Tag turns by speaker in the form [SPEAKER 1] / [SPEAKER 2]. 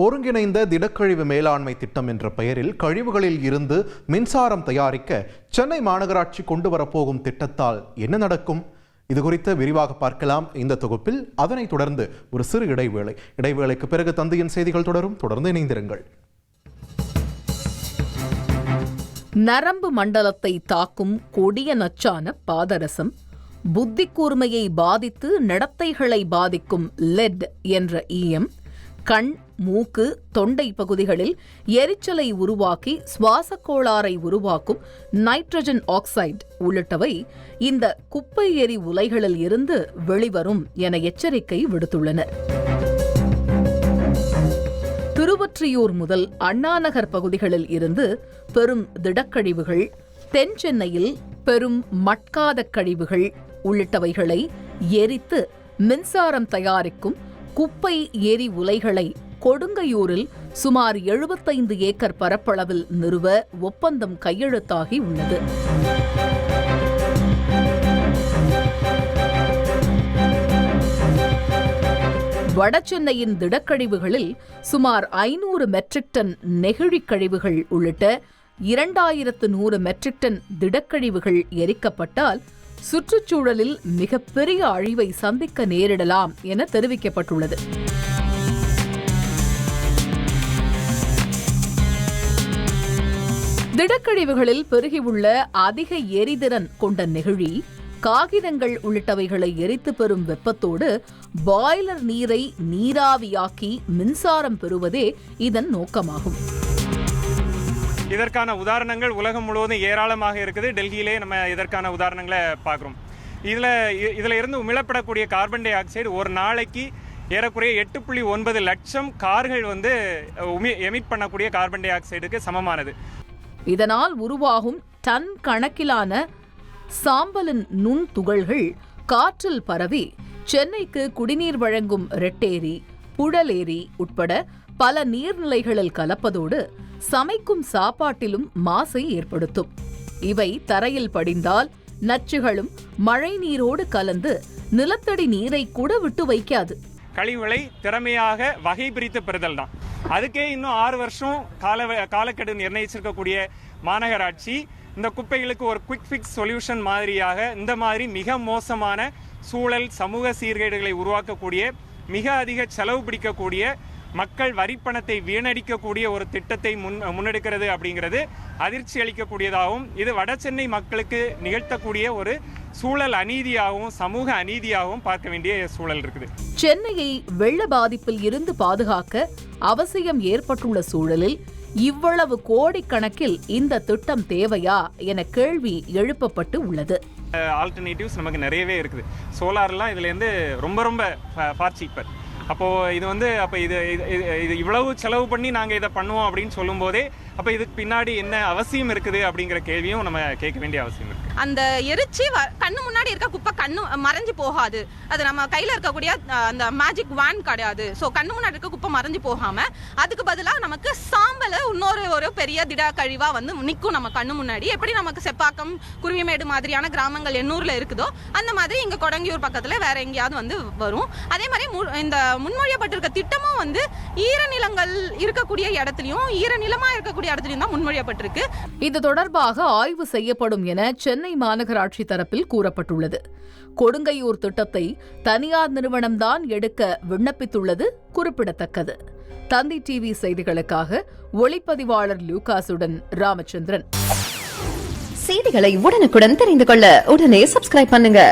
[SPEAKER 1] ஒருங்கிணைந்த திடக்கழிவு மேலாண்மை திட்டம் என்ற பெயரில் கழிவுகளில் இருந்து மின்சாரம் தயாரிக்க சென்னை மாநகராட்சி கொண்டு வரப்போகும் திட்டத்தால் என்ன நடக்கும்? இது குறித்து விரிவாக பார்க்கலாம் இந்த தொகுப்பில். அதனைத் தொடர்ந்து ஒரு சிறு இடைவேளைக்கு பிறகு தந்தையின் செய்திகள் தொடரும். தொடர்ந்து இணைந்திருங்கள்.
[SPEAKER 2] நரம்பு மண்டலத்தை தாக்கும் கொடிய நச்சான பாதரசம், புத்தி கூர்மையை பாதித்து நடத்தைகளை பாதிக்கும் லெட் என்ற ஈயம், கண், மூக்கு, தொண்டை பகுதிகளில் எரிச்சலை உருவாக்கி சுவாசக் கோளாறை உருவாக்கும் நைட்ரஜன் ஆக்சைடு உள்ளிட்டவை இந்த குப்பை எரி உலைகளில் இருந்து வெளிவரும் என எச்சரிக்கை விடுத்துள்ளனர். திருவொற்றியூர் முதல் அண்ணாநகர் பகுதிகளில் இருந்து பெரும் திடக்கழிவுகள், தென் சென்னையில் பெரும் மட்காத கழிவுகள் உள்ளிட்டவைகளை எரித்து மின்சாரம் தயாரிக்கும் குப்பை எரி உலைகளை கொடுங்கையூரில் சுமார் 75 ஏக்கர் பரப்பளவில் நிறுவ ஒப்பந்தம் கையெழுத்தாகி உள்ளது. வடசென்னையின் திடக்கழிவுகளில் சுமார் 500 மெட்ரிக் டன் நெகிழிக் கழிவுகள் உள்ளிட்ட 2100 மெட்ரிக் டன் திடக்கழிவுகள் எரிக்கப்பட்டால் சுற்றுச்சூழலில் மிகப்பெரிய அழிவை சந்திக்க நேரிடலாம் என தெரிவிக்கப்பட்டுள்ளது. திடக்கழிவுகளில் பெருகியுள்ள அதிக எரிதிறன் கொண்ட நெகிழி, காகிதங்கள் உள்ளிட்டவைகளை எரித்து பெறும் வெப்பத்தோடு பாய்லர் நீரை நீராவியாக்கி மின்சாரம் பெறுவதே இதன் நோக்கமாகும்.
[SPEAKER 3] இதற்கான உதாரணங்கள் உலகம் முழுவதும் ஏராளமாக இருக்குது. டெல்லியிலே நம்ம இதற்கான உதாரணங்களை பார்க்குறோம். இதில் இருந்து உமிழப்படக்கூடிய கார்பன் டை ஆக்சைடு ஒரு நாளைக்கு ஏறக்குறைய 8.9 லட்சம் கார்கள் எமிட் பண்ணக்கூடிய கார்பன் டை ஆக்சைடுக்கு சமமானது.
[SPEAKER 2] இதனால் உருவாகும் டன் கணக்கிலான சாம்பலின் நுண் துகள்கள் காற்றில் பரவி சென்னைக்கு குடிநீர் வழங்கும் ரெட்டேரி, புழலேரி உட்பட பல நீர்நிலைகளில் கலப்பதோடு சமைக்கும் சாப்பாட்டிலும் மாசை ஏற்படுத்தும். இவை தரையில் படிந்தால் நச்சுகளும் மழை நீரோடு கலந்து நிலத்தடி நீரை கூட விட்டு வைக்காது.
[SPEAKER 3] கழிவுகளை திறமையாக வகை பிரித்து பெறுதல் தான். அதுக்கே இன்னும் 6 வருஷம் காலக்கெடு நிர்ணயிச்சிருக்கக்கூடிய மாநகராட்சி இந்த குப்பைகளுக்கு ஒரு குவிக் ஃபிக்ஸ் சொல்யூஷன் மாதிரியாக இந்த மாதிரி மிக மோசமான சூழல், சமூக சீர்கேடுகளை உருவாக்கக்கூடிய, மிக அதிக செலவு பிடிக்கக்கூடிய, மக்கள் வரிப்பணத்தை வீணடிக்கக்கூடிய ஒரு திட்டத்தை முன்னெடுக்கிறது அப்படிங்கிறது அதிர்ச்சி அளிக்கக்கூடியதாகவும், இது வட சென்னை மக்களுக்கு நிகழ்த்தக்கூடிய ஒரு சூழல் அநீதியாகவும் சமூக அநீதியாகவும் பார்க்க வேண்டிய சூழல் இருக்குது.
[SPEAKER 2] சென்னையை வெள்ள பாதிப்பில் இருந்து பாதுகாக்க அவசியம் ஏற்பட்டுள்ள சூழலில் இவ்வளவு கோடிக்கணக்கில் இந்த திட்டம் தேவையா என கேள்வி எழுப்பப்பட்டு உள்ளது.
[SPEAKER 3] ஆல்டர்னேட்டிவ்ஸ் நமக்கு நிறையவே இருக்குது. சோலார்லாம் இதுல இருந்து ரொம்ப ரொம்ப ஃபார் சீப்பர். அப்போது இது இவ்வளவு செலவு பண்ணி நாங்கள் இதை பண்ணுவோம் அப்படின்னு சொல்லும் போதே அப்போ இதுக்கு பின்னாடி என்ன அவசியம் இருக்குது அப்படிங்கிற கேள்வியும் நம்ம கேட்க வேண்டிய அவசியம் இருக்குது.
[SPEAKER 4] அந்த எரிச்சி கண்ணு முன்னாடி இருக்க குப்பை கண்ணு மறைஞ்சு போகாது. அது நம்ம கையில் இருக்கக்கூடிய அந்த மேஜிக் வேன் கிடையாது. ஸோ கண்ணு முன்னாடி இருக்க குப்பை மறைஞ்சு போகாம அதுக்கு பதிலாக நமக்கு சாம்பல் ஒரு பெரிய திட கழிவா வந்து நிற்கும் நம்ம கண்ணு முன்னாடி. எப்படி நமக்கு செப்பாக்கம், குருவிமேடு மாதிரியான கிராமங்கள் எண்ணூர்ல இருக்குதோ அந்த மாதிரி இங்க கொடங்கியூர் பக்கத்துல வேற எங்கேயாவது வந்து வரும். அதே மாதிரி இந்த முன்மொழியப்பட்டிருக்க திட்டமும் வந்து ஈரநிலங்கள் இருக்கக்கூடிய இடத்துலயும் ஈரநிலமா இருக்கக்கூடிய இடத்துலயும் தான் முன்மொழியப்பட்டிருக்கு.
[SPEAKER 2] இது தொடர்பாக ஆய்வு செய்யப்படும் என சென்னை மாநகராட்சி தரப்பில் கூறப்பட்டுள்ளது. கொடுங்கையூர் திட்டத்தை தனியார் நிறுவனம்தான் எடுக்க விண்ணப்பித்துள்ளது குறிப்பிடத்தக்கது. தந்தி டிவி செய்திகளுக்காக ஒளிப்பதிவாளர் லூகாசுடன் ராமச்சந்திரன்.
[SPEAKER 5] செய்திகளை உடனுக்குடன் தெரிந்து கொள்ள உடனே சப்ஸ்கிரைப் பண்ணுங்க.